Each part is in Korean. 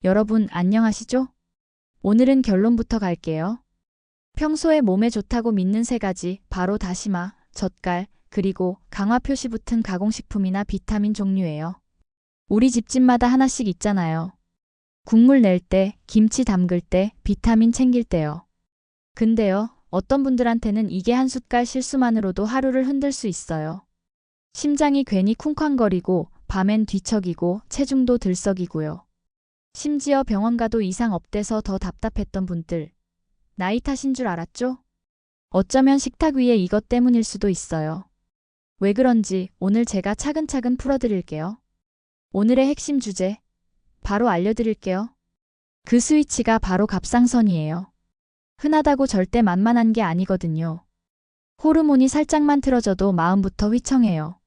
여러분 안녕하시죠? 오늘은 결론부터 갈게요. 평소에 몸에 좋다고 믿는 세 가지, 바로 다시마, 젓갈, 그리고 강화 표시 붙은 가공식품이나 비타민 종류예요. 우리 집집마다 하나씩 있잖아요. 국물 낼 때, 김치 담글 때, 비타민 챙길 때요. 근데요, 어떤 분들한테는 이게 한 숟갈 실수만으로도 하루를 흔들 수 있어요. 심장이 괜히 쿵쾅거리고, 밤엔 뒤척이고, 체중도 들썩이고요. 심지어 병원 가도 이상 없대서 더 답답했던 분들. 나이 탓인 줄 알았죠? 어쩌면 식탁 위에 이것 때문일 수도 있어요. 왜 그런지 오늘 제가 차근차근 풀어드릴게요. 오늘의 핵심 주제, 바로 알려드릴게요. 그 스위치가 바로 갑상선이에요. 흔하다고 절대 만만한 게 아니거든요. 호르몬이 살짝만 틀어져도 마음부터 휘청해요.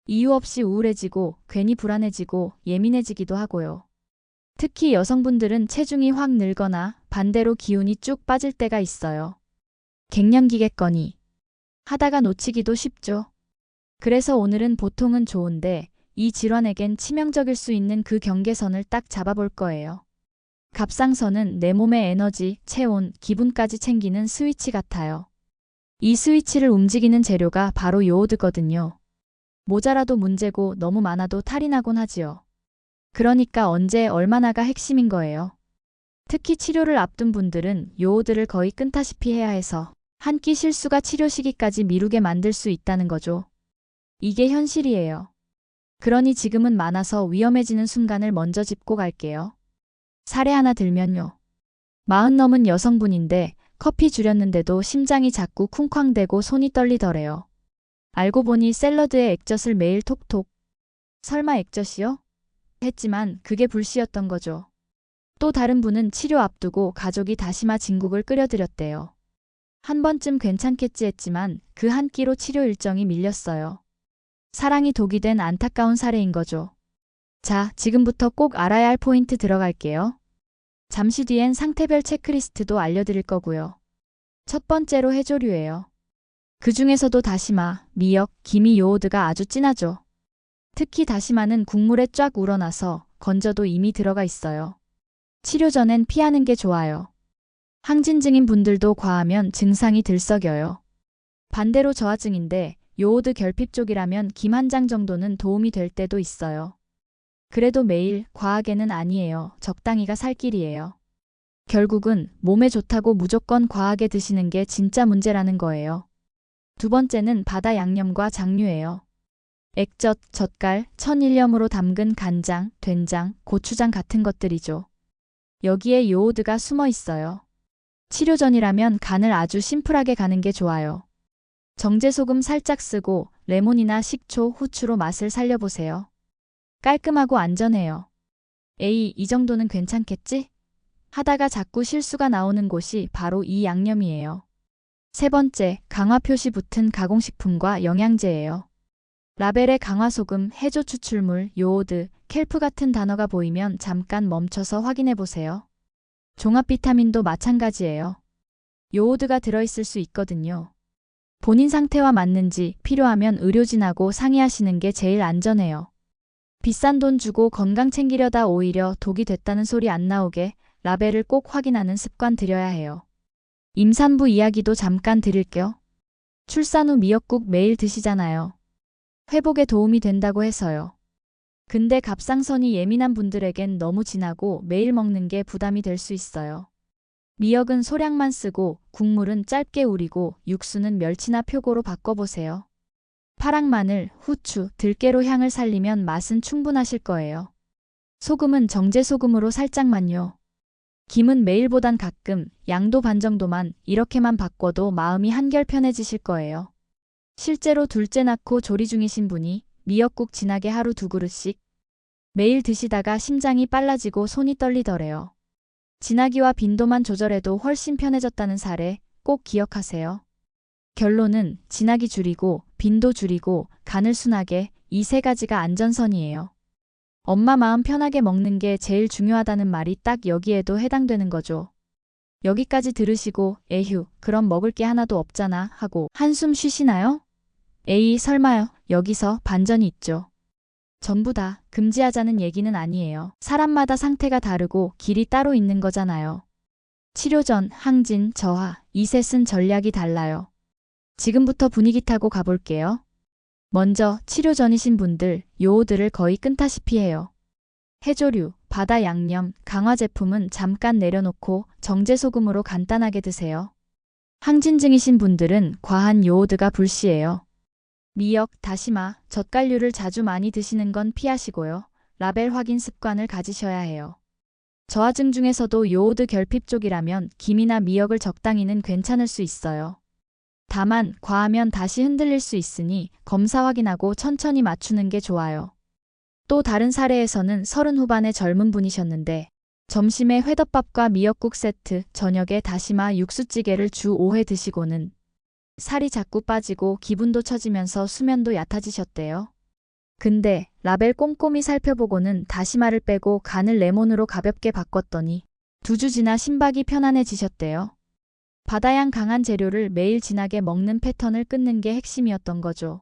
이유 없이 우울해지고 괜히 불안해지고 예민해지기도 하고요. 특히 여성분들은 체중이 확 늘거나 반대로 기운이 쭉 빠질 때가 있어요. 갱년기겠거니 하다가 놓치기도 쉽죠. 그래서 오늘은 보통은 좋은데 이 질환에겐 치명적일 수 있는 그 경계선을 딱 잡아볼 거예요. 갑상선은 내 몸의 에너지, 체온, 기분까지 챙기는 스위치 같아요. 이 스위치를 움직이는 재료가 바로 요오드거든요. 모자라도 문제고 너무 많아도 탈이 나곤 하지요. 그러니까 언제 얼마나가 핵심인 거예요. 특히 치료를 앞둔 분들은 요오드를 거의 끊다시피 해야 해서 한 끼 실수가 치료 시기까지 미루게 만들 수 있다는 거죠. 이게 현실이에요. 그러니 지금은 많아서 위험해지는 순간을 먼저 짚고 갈게요. 사례 하나 들면요. 40 넘은 여성분인데 커피 줄였는데도 심장이 자꾸 쿵쾅대고 손이 떨리더래요. 알고 보니 샐러드에 액젓을 매일 톡톡. 설마 액젓이요? 했지만 그게 불씨였던 거죠. 또 다른 분은 치료 앞두고 가족이 다시마 진국을 끓여드렸대요. 한 번쯤 괜찮겠지 했지만 그 한 끼로 치료 일정이 밀렸어요. 사랑이 독이 된 안타까운 사례인 거죠. 자, 지금부터 꼭 알아야 할 포인트 들어갈게요. 잠시 뒤엔 상태별 체크리스트도 알려드릴 거고요. 첫 번째로 해조류예요. 그 중에서도 다시마, 미역, 김이 요오드가 아주 진하죠. 특히 다시마는 국물에 쫙 우러나서 건져도 이미 들어가 있어요. 치료 전엔 피하는 게 좋아요. 항진 증인 분들도 과하면 증상이 들썩여요. 반대로 저하증인데 요오드 결핍 쪽이라면 김 한 장 정도는 도움이 될 때도 있어요. 그래도 매일 과하게는 아니에요. 적당히가 살 길이에요. 결국은 몸에 좋다고 무조건 과하게 드시는 게 진짜 문제라는 거예요. 두 번째는 바다 양념과 장류예요. 액젓, 젓갈, 천일염으로 담근 간장, 된장, 고추장 같은 것들이죠. 여기에 요오드가 숨어 있어요. 치료 전이라면 간을 아주 심플하게 가는 게 좋아요. 정제소금 살짝 쓰고 레몬이나 식초, 후추로 맛을 살려보세요. 깔끔하고 안전해요. 에이, 이 정도는 괜찮겠지? 하다가 자꾸 실수가 나오는 곳이 바로 이 양념이에요. 세 번째, 강화 표시 붙은 가공식품과 영양제예요. 라벨에 강화소금, 해조 추출물, 요오드, 켈프 같은 단어가 보이면 잠깐 멈춰서 확인해 보세요. 종합 비타민도 마찬가지예요. 요오드가 들어있을 수 있거든요. 본인 상태와 맞는지 필요하면 의료진하고 상의하시는 게 제일 안전해요. 비싼 돈 주고 건강 챙기려다 오히려 독이 됐다는 소리 안 나오게 라벨을 꼭 확인하는 습관 들여야 해요. 임산부 이야기도 잠깐 드릴게요. 출산 후 미역국 매일 드시잖아요. 회복에 도움이 된다고 해서요. 근데 갑상선이 예민한 분들에겐 너무 진하고 매일 먹는 게 부담이 될 수 있어요. 미역은 소량만 쓰고 국물은 짧게 우리고 육수는 멸치나 표고로 바꿔보세요. 파랑 마늘, 후추, 들깨로 향을 살리면 맛은 충분하실 거예요. 소금은 정제소금으로 살짝만요. 김은 매일보단 가끔, 양도 반 정도만 이렇게만 바꿔도 마음이 한결 편해지실 거예요. 실제로 둘째 낳고 조리 중이신 분이 미역국 진하게 하루 2그릇씩 매일 드시다가 심장이 빨라지고 손이 떨리더래요. 진하기와 빈도만 조절해도 훨씬 편해졌다는 사례 꼭 기억하세요. 결론은 진하기 줄이고 빈도 줄이고 간을 순하게 이 세 가지가 안전선이에요. 엄마 마음 편하게 먹는 게 제일 중요하다는 말이 딱 여기에도 해당되는 거죠. 여기까지 들으시고 에휴, 그럼 먹을 게 하나도 없잖아 하고 한숨 쉬시나요? 에이, 설마요. 여기서 반전이 있죠. 전부 다 금지하자는 얘기는 아니에요. 사람마다 상태가 다르고 길이 따로 있는 거잖아요. 치료 전, 항진, 저하, 이 셋은 전략이 달라요. 지금부터 분위기 타고 가볼게요. 먼저 치료 전이신 분들, 요오드를 거의 끊다시피 해요. 해조류, 바다 양념, 강화 제품은 잠깐 내려놓고 정제소금으로 간단하게 드세요. 항진증이신 분들은 과한 요오드가 불시예요. 미역, 다시마, 젓갈류를 자주 많이 드시는 건 피하시고요. 라벨 확인 습관을 가지셔야 해요. 저하증 중에서도 요오드 결핍 쪽이라면 김이나 미역을 적당히는 괜찮을 수 있어요. 다만 과하면 다시 흔들릴 수 있으니 검사 확인하고 천천히 맞추는 게 좋아요. 또 다른 사례에서는 30 후반의 젊은 분이셨는데 점심에 회덮밥과 미역국 세트, 저녁에 다시마 육수찌개를 주 5회 드시고는 살이 자꾸 빠지고 기분도 처지면서 수면도 얕아지셨대요. 근데 라벨 꼼꼼히 살펴보고는 다시마를 빼고 간을 레몬으로 가볍게 바꿨더니 2주 지나 심박이 편안해지셨대요. 바다향 강한 재료를 매일 진하게 먹는 패턴을 끊는 게 핵심이었던 거죠.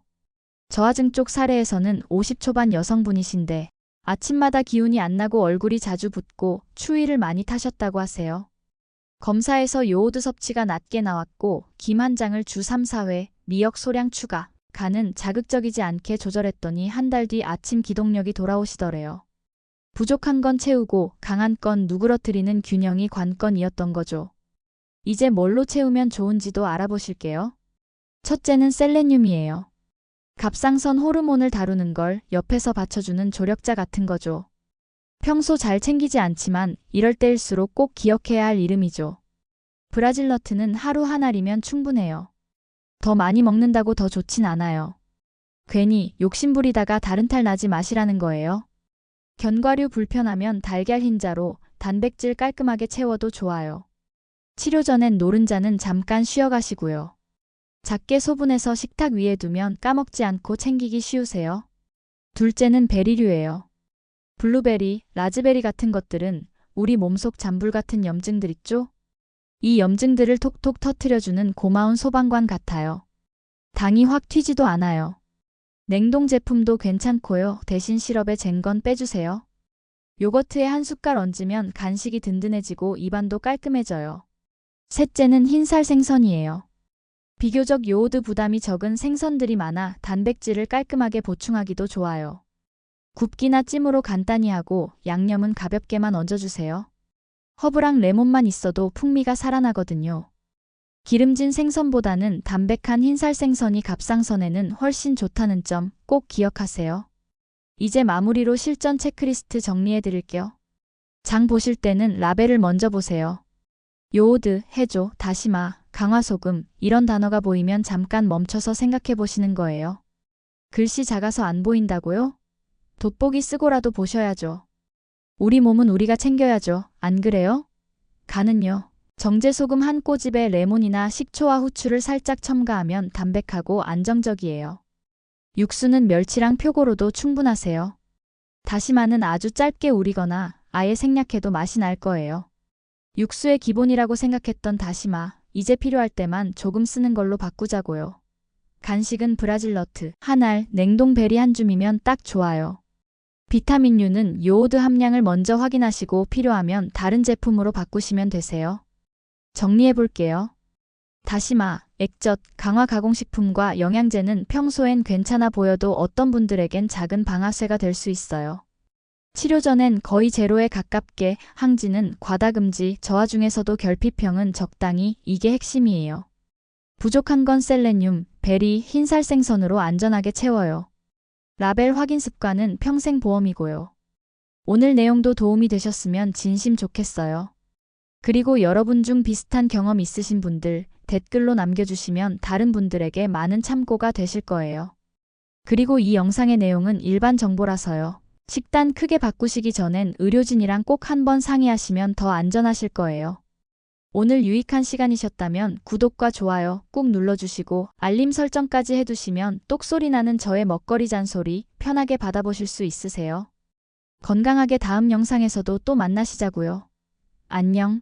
저하증 쪽 사례에서는 50 초반 여성분이신데 아침마다 기운이 안 나고 얼굴이 자주 붓고 추위를 많이 타셨다고 하세요. 검사에서 요오드 섭취가 낮게 나왔고 김 한 장을 주 3, 4회, 미역 소량 추가, 간은 자극적이지 않게 조절했더니 한 달 뒤 아침 기동력이 돌아오시더래요. 부족한 건 채우고 강한 건 누그러뜨리는 균형이 관건이었던 거죠. 이제 뭘로 채우면 좋은지도 알아보실게요. 첫째는 셀레늄이에요. 갑상선 호르몬을 다루는 걸 옆에서 받쳐주는 조력자 같은 거죠. 평소 잘 챙기지 않지만 이럴 때일수록 꼭 기억해야 할 이름이죠. 브라질너트는 하루 한 알이면 충분해요. 더 많이 먹는다고 더 좋진 않아요. 괜히 욕심부리다가 다른 탈 나지 마시라는 거예요. 견과류 불편하면 달걀 흰자로 단백질 깔끔하게 채워도 좋아요. 치료 전엔 노른자는 잠깐 쉬어가시고요. 작게 소분해서 식탁 위에 두면 까먹지 않고 챙기기 쉬우세요. 둘째는 베리류예요. 블루베리, 라즈베리 같은 것들은 우리 몸속 잔불 같은 염증들 있죠? 이 염증들을 톡톡 터트려주는 고마운 소방관 같아요. 당이 확 튀지도 않아요. 냉동 제품도 괜찮고요. 대신 시럽에 쟁 건 빼주세요. 요거트에 한 숟갈 얹으면 간식이 든든해지고 입안도 깔끔해져요. 셋째는 흰살 생선이에요. 비교적 요오드 부담이 적은 생선들이 많아 단백질을 깔끔하게 보충하기도 좋아요. 굽기나 찜으로 간단히 하고 양념은 가볍게만 얹어주세요. 허브랑 레몬만 있어도 풍미가 살아나거든요. 기름진 생선보다는 담백한 흰살 생선이 갑상선에는 훨씬 좋다는 점 꼭 기억하세요. 이제 마무리로 실전 체크리스트 정리해 드릴게요. 장 보실 때는 라벨을 먼저 보세요. 요오드, 해조, 다시마, 강화소금 이런 단어가 보이면 잠깐 멈춰서 생각해 보시는 거예요. 글씨 작아서 안 보인다고요? 돋보기 쓰고라도 보셔야죠. 우리 몸은 우리가 챙겨야죠. 안 그래요? 간은요. 정제소금 한 꼬집에 레몬이나 식초와 후추를 살짝 첨가하면 담백하고 안정적이에요. 육수는 멸치랑 표고로도 충분하세요. 다시마는 아주 짧게 우리거나 아예 생략해도 맛이 날 거예요. 육수의 기본이라고 생각했던 다시마, 이제 필요할 때만 조금 쓰는 걸로 바꾸자고요. 간식은 브라질너트, 한 알, 냉동 베리 한 줌이면 딱 좋아요. 비타민류는 요오드 함량을 먼저 확인하시고 필요하면 다른 제품으로 바꾸시면 되세요. 정리해 볼게요. 다시마, 액젓, 강화 가공식품과 영양제는 평소엔 괜찮아 보여도 어떤 분들에겐 작은 방아쇠가 될 수 있어요. 치료 전엔 거의 제로에 가깝게, 항진은 과다금지, 저하 중에서도 결핍형은 적당히, 이게 핵심이에요. 부족한 건 셀레늄, 베리, 흰살 생선으로 안전하게 채워요. 라벨 확인 습관은 평생 보험이고요. 오늘 내용도 도움이 되셨으면 진심 좋겠어요. 그리고 여러분 중 비슷한 경험 있으신 분들 댓글로 남겨주시면 다른 분들에게 많은 참고가 되실 거예요. 그리고 이 영상의 내용은 일반 정보라서요. 식단 크게 바꾸시기 전엔 의료진이랑 꼭 한번 상의하시면 더 안전하실 거예요. 오늘 유익한 시간이셨다면 구독과 좋아요 꾹 눌러주시고 알림 설정까지 해두시면 똑소리 나는 저의 먹거리 잔소리 편하게 받아보실 수 있으세요. 건강하게 다음 영상에서도 또 만나시자고요. 안녕.